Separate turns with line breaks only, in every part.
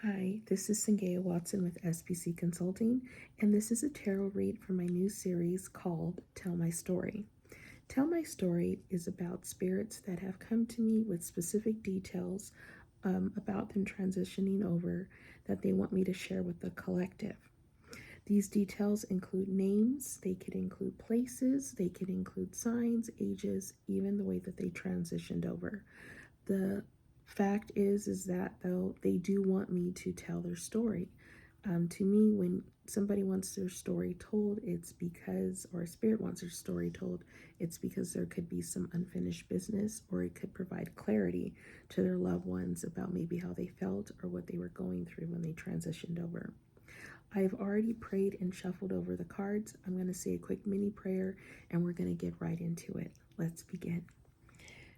Hi, this is Sungaya Watson with SPC Consulting, and this is a tarot read for my new series called Tell My Story. Tell My Story is about spirits that have come to me with specific details about them transitioning over that they want me to share with the collective. These details include names, they could include places, they could include signs, ages, even the way that they transitioned over. The fact is that though they do want me to tell their story. To me, when somebody wants their story told, it's because, or a spirit wants their story told, it's because there could be some unfinished business, or it could provide clarity to their loved ones about maybe how they felt or what they were going through when they transitioned over. I've already prayed and shuffled over the cards. I'm going to say a quick mini prayer and we're going to get right into it. Let's begin.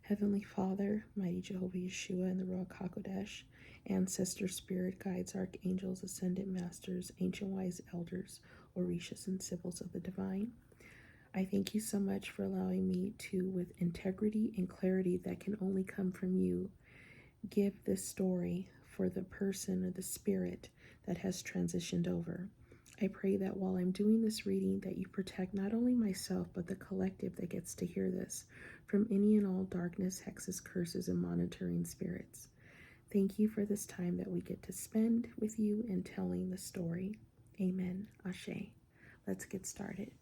Heavenly Father, mighty Jehovah Yeshua and the Ruach HaKodesh, ancestor, spirit guides, archangels, ascended masters, ancient wise elders, orishas and sibyls of the divine, I thank you so much for allowing me to, with integrity and clarity that can only come from you, give this story for the person or the spirit that has transitioned over. I pray that while I'm doing this reading that you protect not only myself but the collective that gets to hear this from any and all darkness, hexes, curses, and monitoring spirits. Thank you for this time that we get to spend with you and telling the story. Amen. Ashe. Let's get started.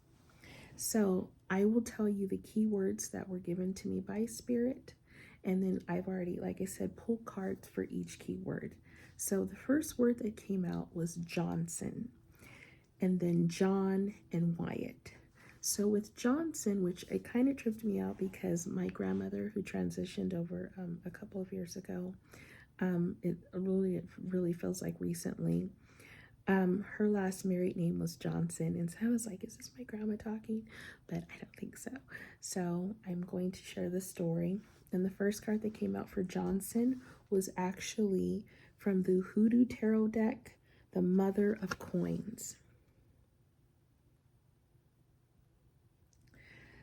So I will tell you the key words that were given to me by Spirit. And then I've already, like I said, pulled cards for each keyword. So the first word that came out was Johnson, and then John and Wyatt. So with Johnson, which it kind of tripped me out because my grandmother who transitioned over a couple of years ago, it really feels like recently, her last married name was Johnson. And so I was like, is this my grandma talking? But I don't think so. So I'm going to share the story. And the first card that came out for Johnson was actually from the Hoodoo Tarot deck, the Mother of Coins.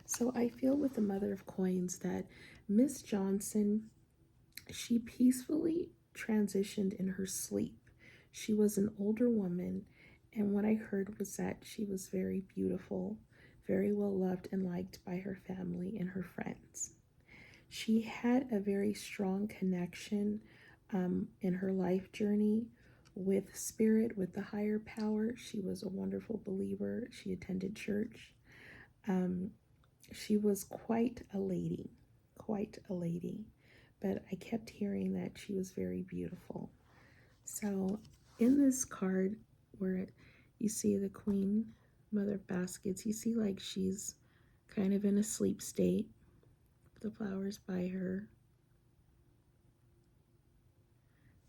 So I feel with the Mother of Coins that Miss Johnson, she peacefully transitioned in her sleep. She was an older woman, and what I heard was that she was very beautiful, very well loved and liked by her family and her friends. She had a very strong connection in her life journey with spirit, with the higher power. She was a wonderful believer. She attended church. She was quite a lady, but I kept hearing that she was very beautiful. So in this card where you see the Queen, Mother of Baskets, you see like she's kind of in a sleep state, the flowers by her.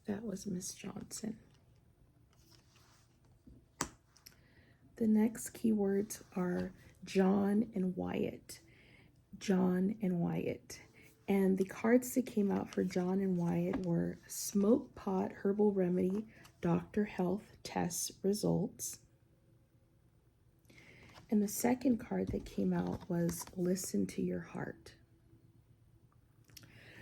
That was Miss Johnson. The next keywords are John and Wyatt. John and Wyatt. And the cards that came out for John and Wyatt were Smoke Pot Herbal Remedy, Doctor Health Test Results. And the second card that came out was Listen to Your Heart.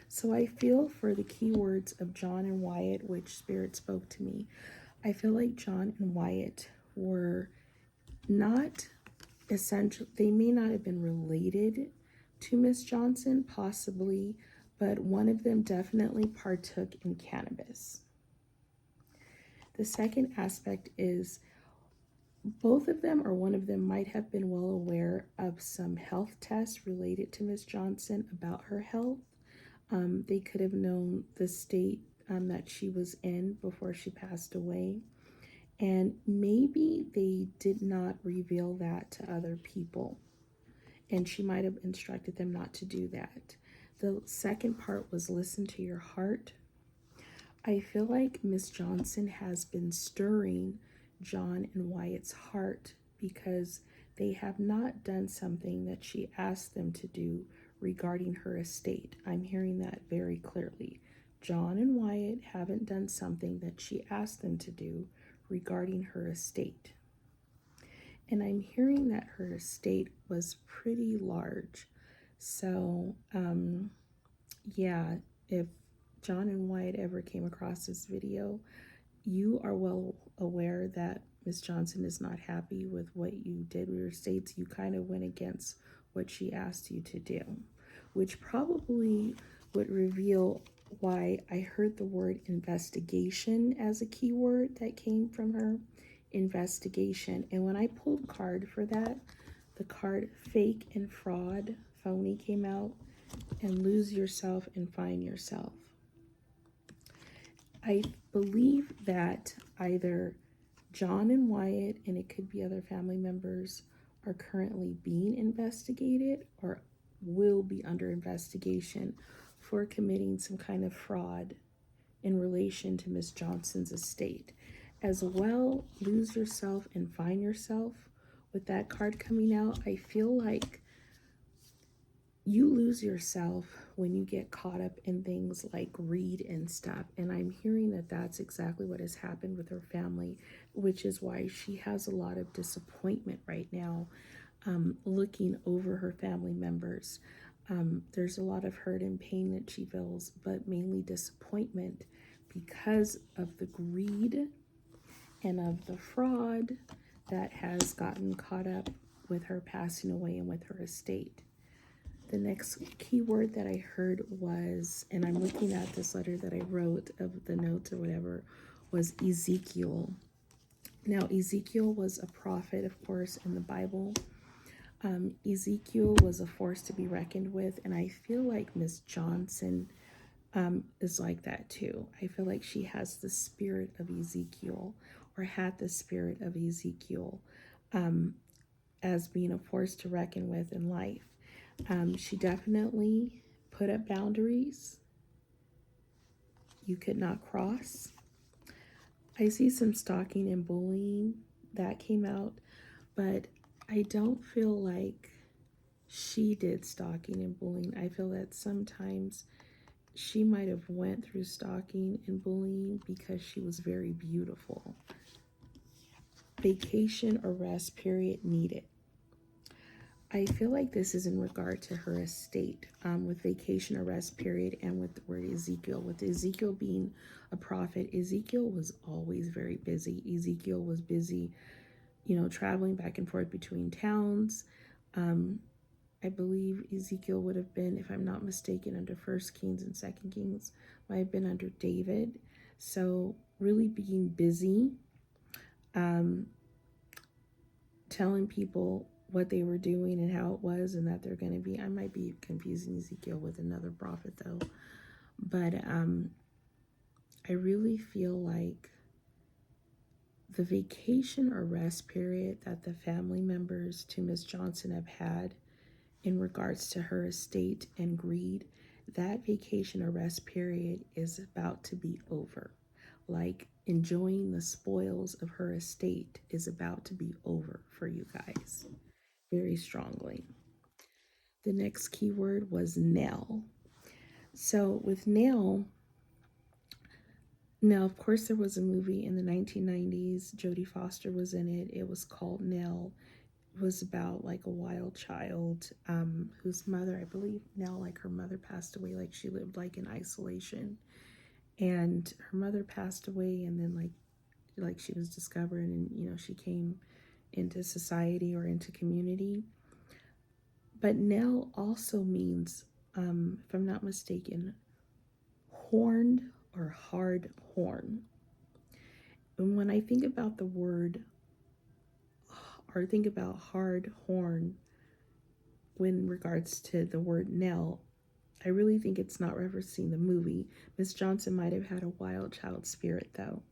So I feel for the keywords of John and Wyatt, which Spirit spoke to me, I feel like John and Wyatt were not essential. They may not have been related to Miss Johnson, possibly, but one of them definitely partook in cannabis. The second aspect is both of them or one of them might have been well aware of some health tests related to Miss Johnson about her health. They could have known the state that she was in before she passed away. And maybe they did not reveal that to other people. And she might have instructed them not to do that. The second part was listen to your heart. I feel like Miss Johnson has been stirring John and Wyatt's heart because they have not done something that she asked them to do regarding her estate. I'm hearing that very clearly. John and Wyatt haven't done something that she asked them to do regarding her estate. And I'm hearing that her estate was pretty large. So, yeah, if John and Wyatt ever came across this video, you are well aware that Miss Johnson is not happy with what you did with your estates. You kind of went against what she asked you to do, which probably would reveal why I heard the word investigation as a keyword that came from her. Investigation. And when I pulled card for that, the card fake and fraud, phony, came out, and lose yourself and find yourself. I believe that either John and Wyatt, and it could be other family members, are currently being investigated or will be under investigation for committing some kind of fraud in relation to Miss Johnson's estate. As well, lose yourself and find yourself. With that card coming out, I feel like you lose yourself when you get caught up in things like greed and stuff. And I'm hearing that that's exactly what has happened with her family, which is why she has a lot of disappointment right now, looking over her family members. There's a lot of hurt and pain that she feels, but mainly disappointment because of the greed and of the fraud that has gotten caught up with her passing away and with her estate. The next keyword that I heard was, and I'm looking at this letter that I wrote of the notes or whatever, was Ezekiel. Now, Ezekiel was a prophet, of course, in the Bible. Ezekiel was a force to be reckoned with, and I feel like Miss Johnson is like that too. I feel like she has the spirit of Ezekiel, or had the spirit of Ezekiel, as being a force to reckon with in life. She definitely put up boundaries you could not cross. I see some stalking and bullying that came out, but I don't feel like she did stalking and bullying. I feel that sometimes she might have went through stalking and bullying because she was very beautiful. Vacation or rest period needed. I feel like this is in regard to her estate, with vacation or rest period, and with the word Ezekiel. With Ezekiel being a prophet, Ezekiel was always very busy. Ezekiel was busy, traveling back and forth between towns. I believe Ezekiel would have been, if I'm not mistaken, under 1 Kings and 2 Kings, might have been under David. So really being busy, telling people what they were doing and how it was and that they're going to be. I might be confusing Ezekiel with another prophet though. But I really feel like the vacation or rest period that the family members to Miss Johnson have had in regards to her estate and greed, that vacation or rest period is about to be over. Like enjoying the spoils of her estate is about to be over for you guys. Very strongly. The next keyword was Nell. So with Nell, now of course there was a movie in the 1990s. Jodie Foster was in it. It was called Nell. It was about like a wild child whose mother, I believe Nell, like her mother passed away. Like she lived like in isolation, and her mother passed away, and then like she was discovered, and she came into society or into community. But Nell also means, if I'm not mistaken, horned or hard horn. And when I think about the word, or think about hard horn, when regards to the word Nell, I really think it's not referencing the movie. Miss Johnson might have had a wild child spirit though,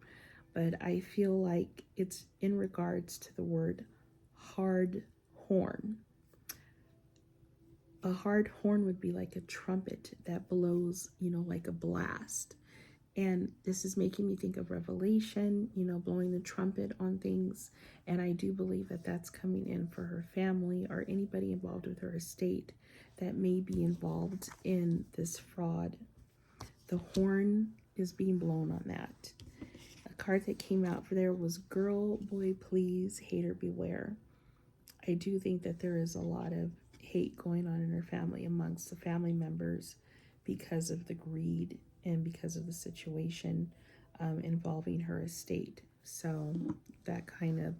but I feel like it's in regards to the word hard horn. A hard horn would be like a trumpet that blows, like a blast. And this is making me think of Revelation, blowing the trumpet on things. And I do believe that that's coming in for her family or anybody involved with her estate that may be involved in this fraud. The horn is being blown on that. A card that came out for there was Girl, Boy, Please, Hater Beware. I do think that there is a lot of hate going on in her family amongst the family members because of the greed and because of the situation. involving her estate. So that kind of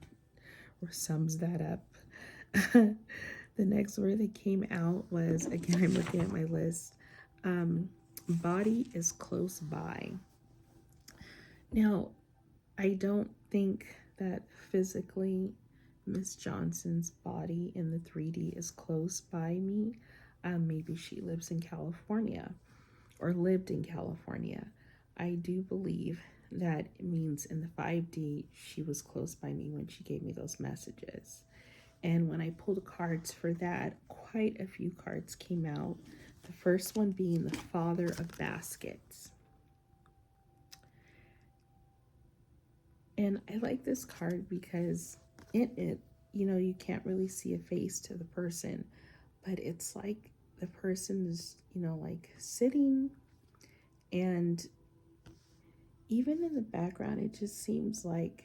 sums that up. The next word that came out was, again, I'm looking at my list, body is close by. Now, I don't think that physically Miss Johnson's body in the 3D is close by me. Maybe she lives in California or lived in California. I do believe that it means in the 5D she was close by me when she gave me those messages. And when I pulled cards for that, quite a few cards came out. The first one being the Father of Baskets. And I like this card because in it, you can't really see a face to the person, but it's like the person is, like sitting, and even in the background, it just seems like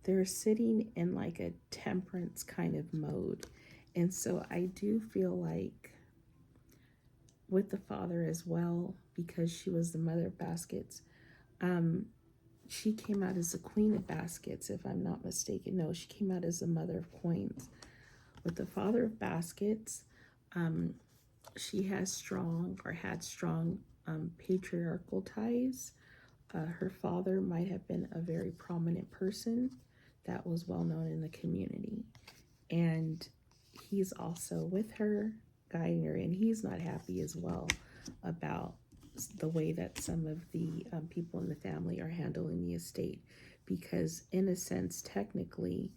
they're sitting in like a temperance kind of mode. And so I do feel like with the Father as well, because she was the Mother of Baskets, she came out as the Queen of Baskets, if I'm not mistaken. No, she came out as the Mother of Coins. With the Father of Baskets, she has strong or had strong patriarchal ties. Her father might have been a very prominent person that was well known in the community. And he's also with her, guiding her, and he's not happy as well about the way that some of the people in the family are handling the estate, because in a sense, technically,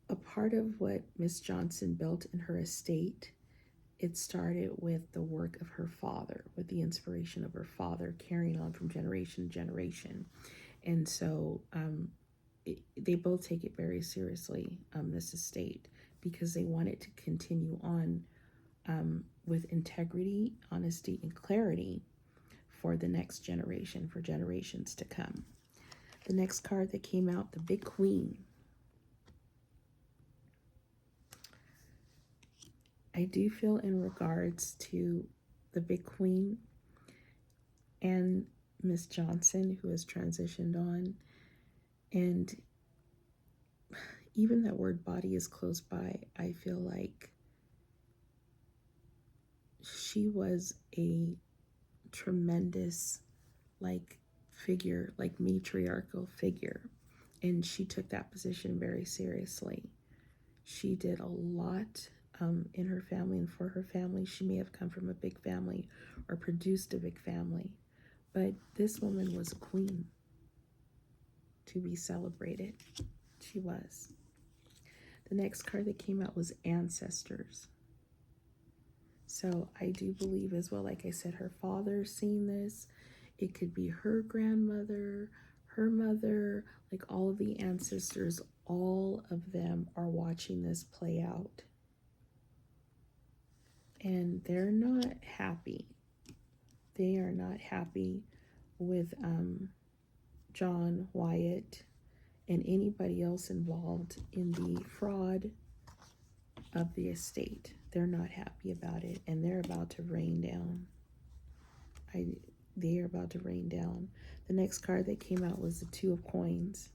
a part of what Miss Johnson built in her estate, it started with the work of her father, with the inspiration of her father, carrying on from generation to generation. And so they both take it very seriously, this estate, because they want it to continue on with integrity, honesty, and clarity for the next generation, for generations to come. The next card that came out, the Big Queen. I do feel in regards to the Big Queen and Miss Johnson, who has transitioned on, and even that word body is close by, I feel like she was a tremendous figure, like matriarchal figure, and she took that position very seriously. She did a lot in her family and for her family. She may have come from a big family or produced a big family, but this woman was a queen to be celebrated. She was. The next card that came out was Ancestors. So I do believe as well, like I said, her father seen this. It could be her grandmother, her mother, like all of the ancestors, all of them are watching this play out. And they're not happy. They are not happy with John, Wyatt, and anybody else involved in the fraud of the estate. They're not happy about it, and they're about to rain down. They are about to rain down. The next card that came out was the Two of Coins.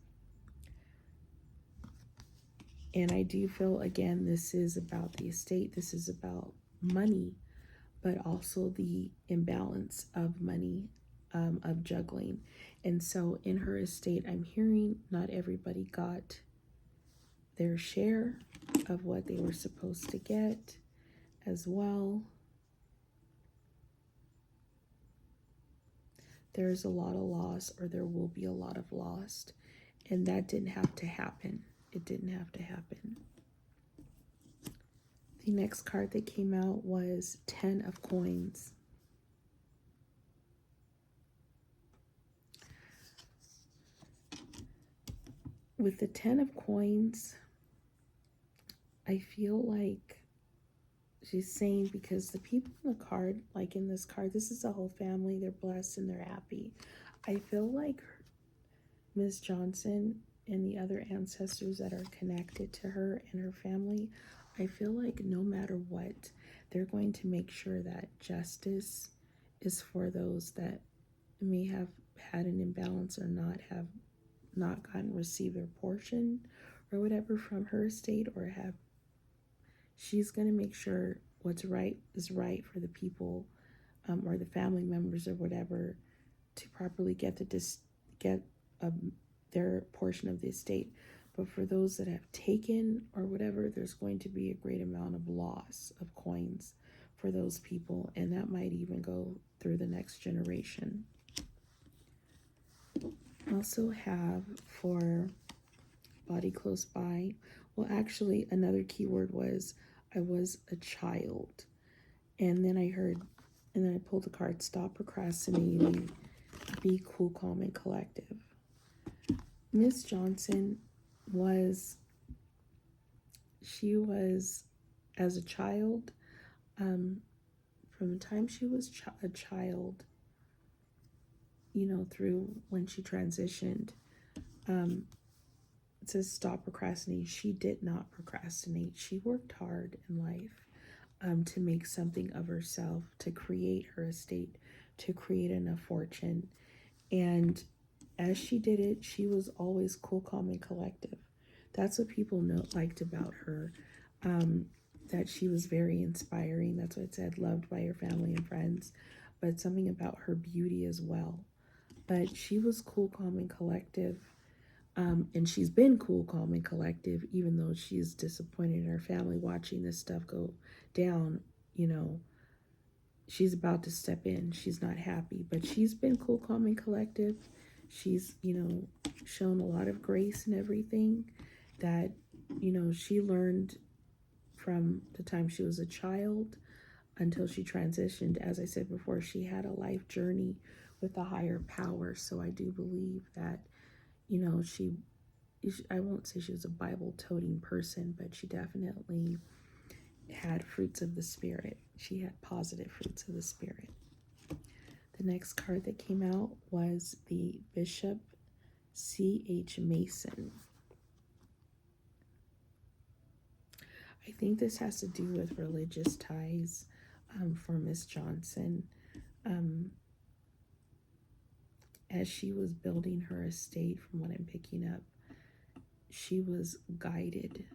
And I do feel, again, this is about the estate. This is about money, but also the imbalance of money, of juggling. And so in her estate, I'm hearing not everybody got their share of what they were supposed to get as well. There's a lot of loss, or there will be a lot of loss. And that didn't have to happen. It didn't have to happen. The next card that came out was 10 of Coins. With the 10 of Coins, I feel like she's saying, because the people in the card, like in this card, this is a whole family, they're blessed and they're happy. I feel like Ms. Johnson and the other ancestors that are connected to her and her family, I feel like no matter what, they're going to make sure that justice is for those that may have had an imbalance or not gotten received their portion or whatever from her estate, or she's going to make sure what's right is right for the people, or the family members or whatever, to properly get their portion of the estate. But for those that have taken or whatever, there's going to be a great amount of loss of coins for those people, and that might even go through the next generation. Also have for body close by, well, actually another keyword was I was a child. And then I pulled the card, stop procrastinating, be cool, calm, and collective. Miss Johnson she was, as a child, from the time she was a child, through when she transitioned, it says stop procrastinating. She did not procrastinate. She worked hard in life to make something of herself, to create her estate, to create enough fortune. And as she did it, she was always cool, calm, and collective. That's what people liked about her, that she was very inspiring. That's what it said, loved by her family and friends, but something about her beauty as well. But she was cool, calm, and collective. And she's been cool, calm, and collective, even though she's disappointed in her family watching this stuff go down. She's about to step in. She's not happy, but she's been cool, calm, and collective. She's, shown a lot of grace and everything that, she learned from the time she was a child until she transitioned. As I said before, she had a life journey with a higher power. So I do believe that, I won't say she was a Bible-toting person, but she definitely had fruits of the Spirit. She had positive fruits of the Spirit. The next card that came out was the Bishop C.H. Mason. I think this has to do with religious ties for Miss Johnson. As she was building her estate, from what I'm picking up, she was guided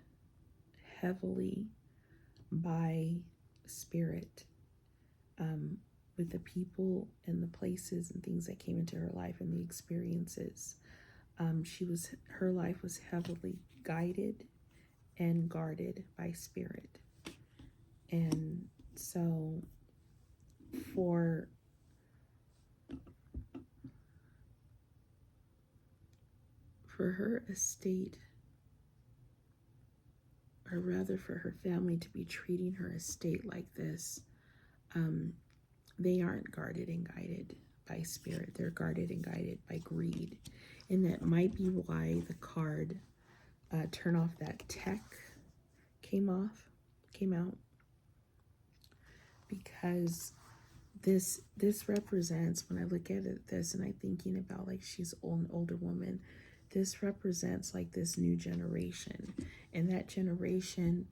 heavily by Spirit, with the people and the places and things that came into her life and the experiences. Her life was heavily guided and guarded by Spirit. And so for her estate, or rather for her family to be treating her estate like this, they aren't guarded and guided by Spirit. They're guarded and guided by greed. And that might be why the card turn off that tech came out, because this represents, when I look at this and I'm thinking about, like, she's an older woman, this represents like this new generation, and that generation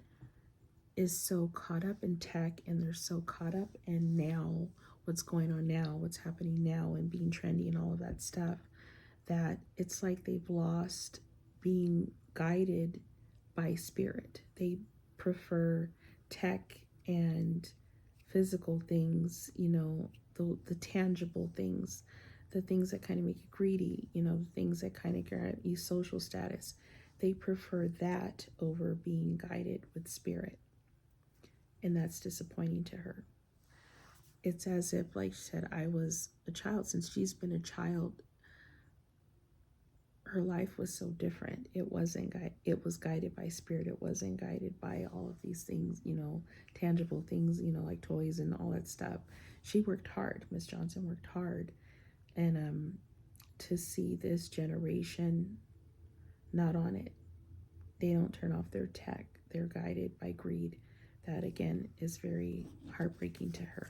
is so caught up in tech, and they're so caught up in now, what's going on now, what's happening now, and being trendy and all of that stuff, that it's like they've lost being guided by Spirit. They prefer tech and physical things, the tangible things, the things that kind of make you greedy, the things that kind of grant you social status. They prefer that over being guided with Spirit. And that's disappointing to her. It's as if, like she said, I was a child. Since she's been a child, her life was so different. It was guided by Spirit. It wasn't guided by all of these things, tangible things, like toys and all that stuff. She worked hard. Miss Johnson worked hard. And to see this generation not on it, they don't turn off their tech. They're guided by greed. That, again, is very heartbreaking to her.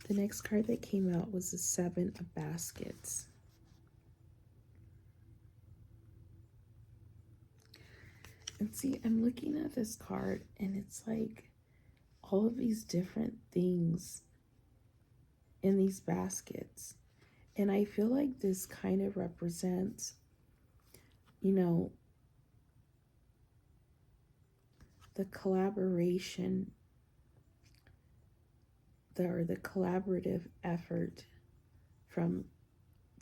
The next card that came out was the Seven of Baskets. And see, I'm looking at this card, and it's like all of these different things in these baskets. And I feel like this kind of represents, the collaboration, the collaborative effort from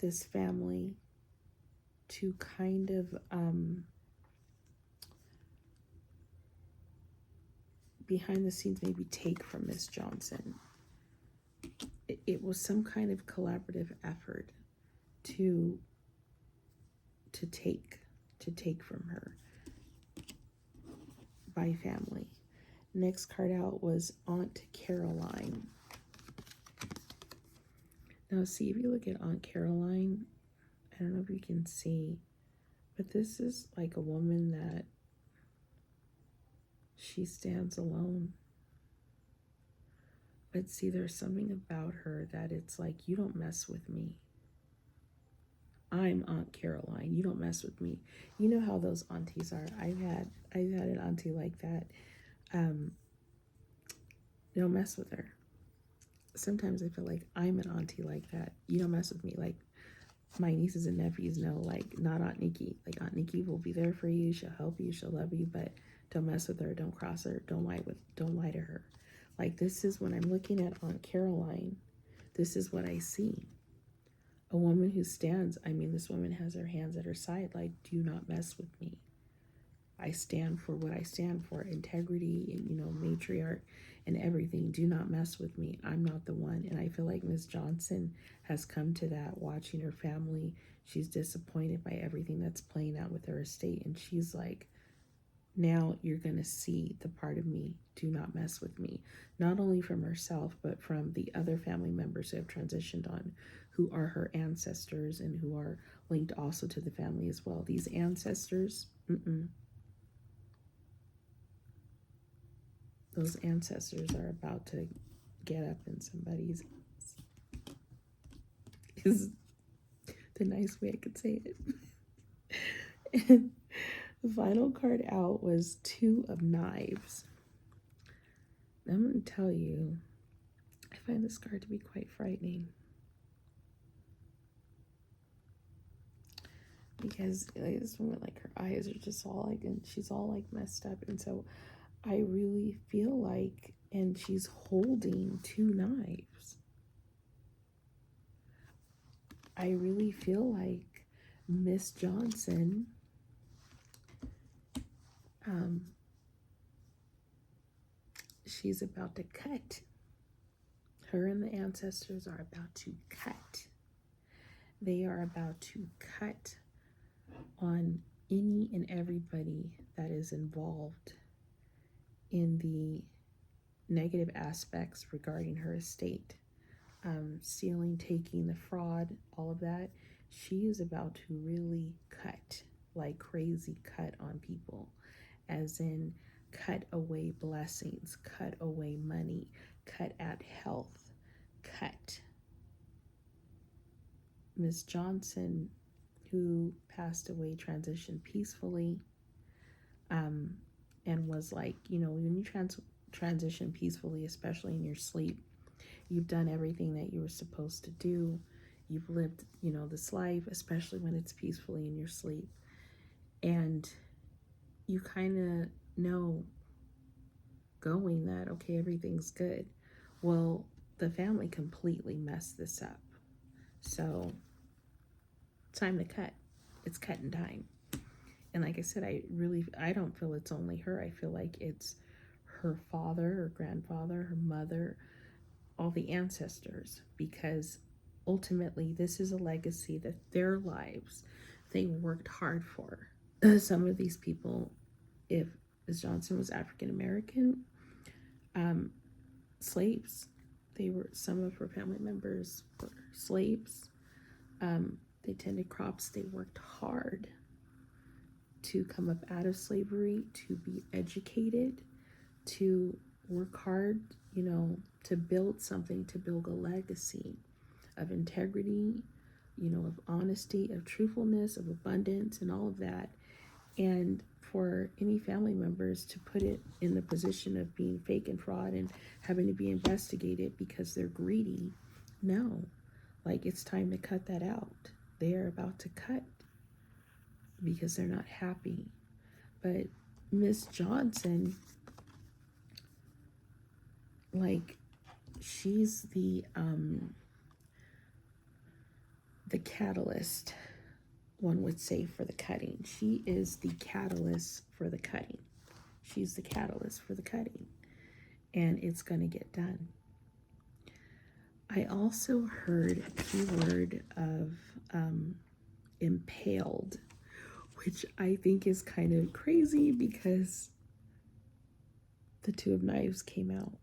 this family to kind of behind the scenes maybe take from Miss Johnson. It was some kind of collaborative effort to take from her by family. Next card out was Aunt Caroline. Now see, if you look at Aunt Caroline, I don't know if you can see, but this is like a woman that she stands alone. But see, there's something about her that it's like, you don't mess with me. I'm Aunt Caroline. You don't mess with me. You know how those aunties are. I've had an auntie like that. Don't mess with her. Sometimes I feel like I'm an auntie like that. You don't mess with me. Like my nieces and nephews know, like not Aunt Nikki. Like Aunt Nikki will be there for you. She'll help you. She'll love you. But don't mess with her. Don't cross her. Don't lie to her. Like this is when I'm looking at Aunt Caroline. This is what I see. A woman who stands. I mean, this woman has her hands at her side. Like, do not mess with me. I stand for what I stand for. Integrity and, matriarch and everything. Do not mess with me. I'm not the one. And I feel like Miss Johnson has come to that watching her family. She's disappointed by everything that's playing out with her estate. And she's like, now you're going to see the part of me. Do not mess with me. Not only from herself, but from the other family members who have transitioned on, who are her ancestors and who are linked also to the family as well. These ancestors, those ancestors are about to get up in somebody's ass. Is the nice way I could say it. And the final card out was Two of Knives. I'm going to tell you, I find this card to be quite frightening. Because like, this woman, like her eyes are just all like, and she's all like messed up. And so I really feel like, and she's holding two knives. I really feel like Miss Johnson she's about to cut. Her and the ancestors are about to cut. They are about to cut on any and everybody that is involved in the negative aspects regarding her estate. Stealing, taking, the fraud, all of that. She is about to really cut, like crazy cut on people, as in cut away blessings, cut away money, cut at health, cut. Miss Johnson, who passed away, transitioned peacefully, and was like, when you transition peacefully, especially in your sleep, you've done everything that you were supposed to do. You've lived, this life, especially when it's peacefully in your sleep. And you kind of know going that, okay, everything's good. Well, the family completely messed this up. So, time to cut. It's cutting time. And like I said, I don't feel it's only her. I feel like it's her father, her grandfather, her mother, all the ancestors, because ultimately this is a legacy that their lives they worked hard for. Some of these people, if Ms. Johnson was African American, slaves. Some of her family members were slaves. They tended crops. They worked hard to come up out of slavery, to be educated, to work hard, to build something, to build a legacy of integrity, of honesty, of truthfulness, of abundance, and all of that. And for any family members to put it in the position of being fake and fraud and having to be investigated because they're greedy, no. Like, it's time to cut that out. They're about to cut because they're not happy. But Miss Johnson, like, she's the catalyst, one would say, for the cutting. She is the catalyst for the cutting. She's the catalyst for the cutting. And it's going to get done. I also heard a keyword of impaled, which I think is kind of crazy because the Two of Knives came out.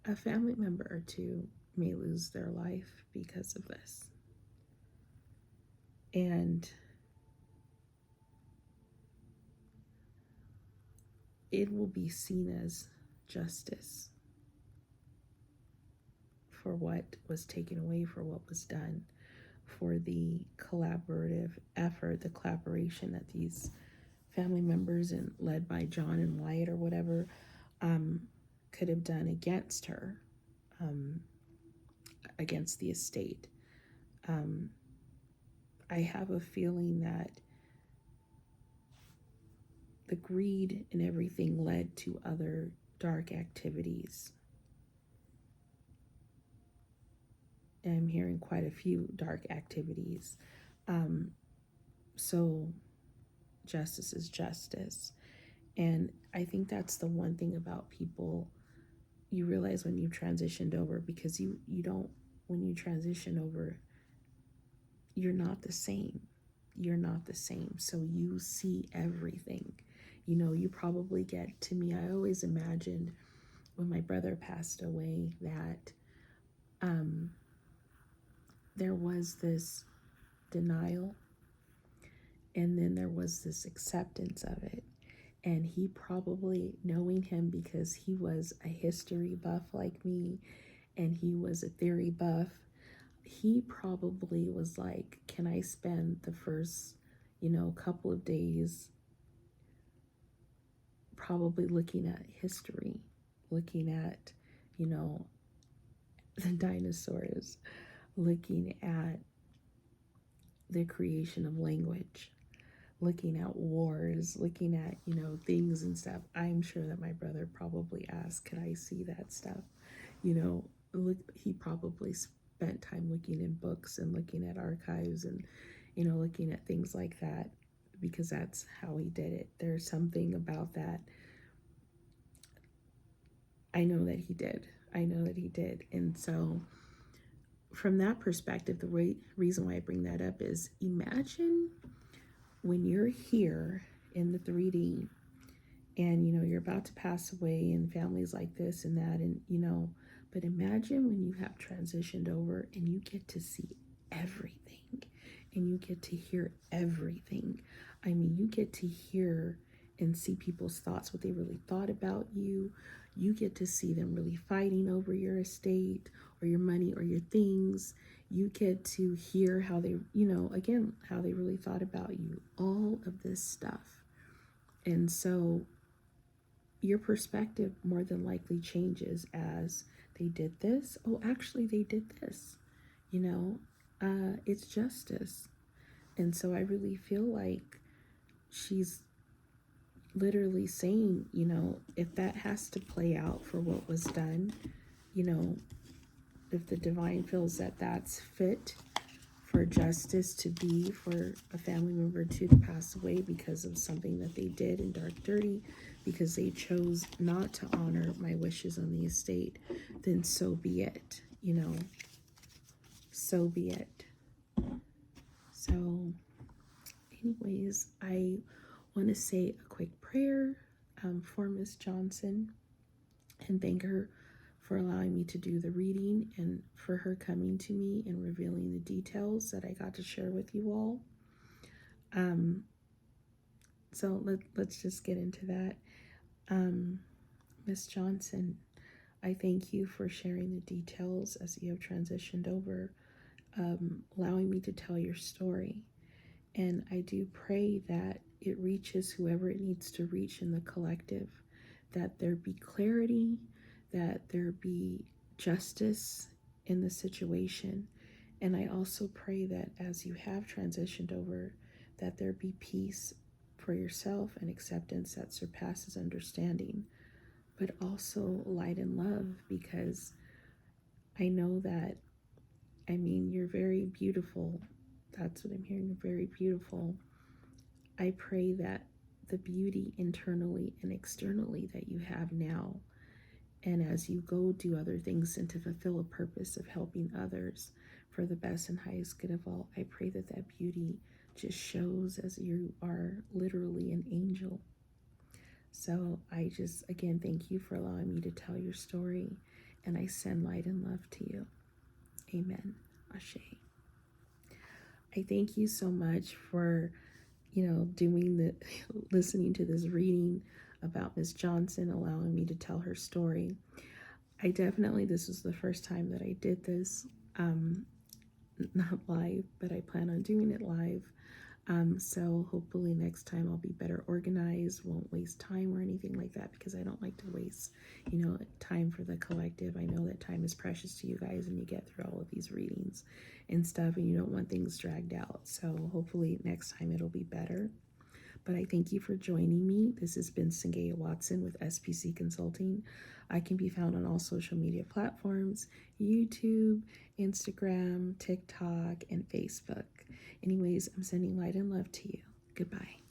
A family member or two may lose their life because of this. And it will be seen as justice for what was taken away, for what was done, for the collaborative effort, the collaboration that these family members, and led by John and Wyatt or whatever, could have done against her, against the estate. I have a feeling that the greed and everything led to other dark activities. And I'm hearing quite a few dark activities. So justice is justice. And I think that's the one thing about people you realize when you transitioned over, because you don't, when you transition over, you're not the same. You're not the same. So you see everything. You know, you probably get, to me, I always imagined when my brother passed away that there was this denial, and then there was this acceptance of it. And he probably, knowing him because he was a history buff like me, and he was a theory buff, he probably was like, can I spend the first, couple of days probably looking at history, looking at, the dinosaurs, looking at the creation of language, looking at wars, looking at, things and stuff. I'm sure that my brother probably asked, could I see that stuff? He probably spent time looking in books and looking at archives and, looking at things like that, because that's how he did it. There's something about that. I know that he did. And so from that perspective, the reason why I bring that up is, imagine when you're here in the 3D and, you're about to pass away, and families like this and that, and, but imagine when you have transitioned over and you get to see everything and you get to hear everything. I mean, you get to hear and see people's thoughts, what they really thought about you. You get to see them really fighting over your estate or your money or your things. You get to hear how they, again, how they really thought about you, all of this stuff. And so your perspective more than likely changes as they did this. Oh, actually, they did this. It's justice. And so I really feel like she's literally saying, if that has to play out for what was done, if the divine feels that that's fit for justice to be for a family member to pass away because of something that they did in dark dirty, because they chose not to honor my wishes on the estate, then so be it, so be it. So anyways, I want to say a quick prayer for Miss Johnson and thank her for allowing me to do the reading and for her coming to me and revealing the details that I got to share with you all. So let's just get into that. Miss Johnson, I thank you for sharing the details as you have transitioned over, allowing me to tell your story. And I do pray that it reaches whoever it needs to reach in the collective, that there be clarity, that there be justice in the situation. And I also pray that as you have transitioned over, that there be peace for yourself and acceptance that surpasses understanding, but also light and love, because I know that, you're very beautiful. That's what I'm hearing. You're very beautiful. I pray that the beauty internally and externally that you have now, and as you go do other things and to fulfill a purpose of helping others for the best and highest good of all, I pray that that beauty just shows as you are literally an angel. So I just, again, thank you for allowing me to tell your story, and I send light and love to you. Amen. Ashe. I thank you so much for, doing the, listening to this reading about Miss Johnson, allowing me to tell her story. This was the first time that I did this, not live, but I plan on doing it live. So hopefully next time I'll be better organized, won't waste time or anything like that, because I don't like to waste, time for the collective. I know that time is precious to you guys, and you get through all of these readings and stuff, and you don't want things dragged out. So hopefully next time it'll be better. But I thank you for joining me. This has been Sungaya Watson with SPC Consulting. I can be found on all social media platforms: YouTube, Instagram, TikTok, and Facebook. Anyways, I'm sending light and love to you. Goodbye.